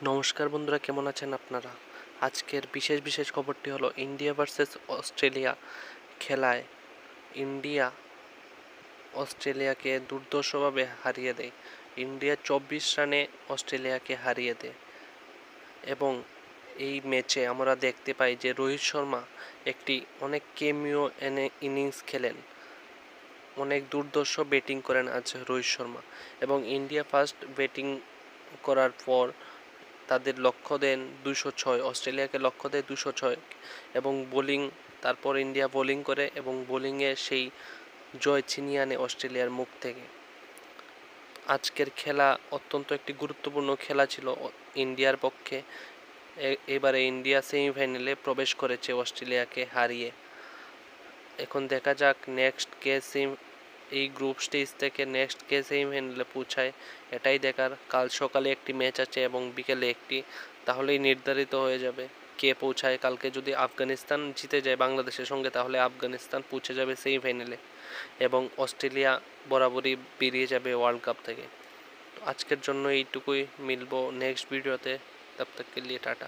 নমস্কার বন্ধুরা, কেমন আছেন আপনারা? আজকের বিশেষ খবরটি হলো ইন্ডিয়া ভার্সেস অস্ট্রেলিয়া খেলায় ইন্ডিয়া অস্ট্রেলিয়াকে দুর্ধর্ষভাবে হারিয়ে দেয়। ইন্ডিয়া 24 রানে অস্ট্রেলিয়াকে হারিয়ে দেয় এবং এই ম্যাচে আমরা দেখতে পাই যে রোহিত শর্মা একটি অনেক কেমিও ইনিংস খেলেন, অনেক দুর্ধর্ষ ব্যাটিং করেন আজ রোহিত শর্মা। এবং ইন্ডিয়া ফার্স্ট ব্যাটিং করার পর তাদের লক্ষ্য দেন 206, অস্ট্রেলিয়াকে লক্ষ্য দেয় 206 এবং তারপর ইন্ডিয়া বোলিং করে এবং বোলিংয়ে সেই জয় ছিনিয়ে আনে অস্ট্রেলিয়ার মুখ থেকে। আজকের খেলা অত্যন্ত একটি গুরুত্বপূর্ণ খেলা ছিল ইন্ডিয়ার পক্ষে। এবারে ইন্ডিয়া সেমিফাইনালে প্রবেশ করেছে অস্ট্রেলিয়াকে হারিয়ে। এখন দেখা যাক এই গ্রুপ স্টেজ থেকে নেক্সট কে সেমিফাইনালে পৌঁছায়, এটাই দেখার। কাল সকালে একটি ম্যাচ আছে এবং বিকেলে একটি, তাহলেই নির্ধারিত হয়ে যাবে কে পৌঁছায়। কালকে যদি আফগানিস্তান জিতে যায় বাংলাদেশের সঙ্গে, তাহলে আফগানিস্তান পৌঁছে যাবে সেমিফাইনালে এবং অস্ট্রেলিয়া বরাবরই বেরিয়ে যাবে ওয়ার্ল্ড কাপ থেকে। তো আজকের জন্য এইটুকুই, মিলবো নেক্সট ভিডিওতে। তব তক কে লিয়ে টাটা।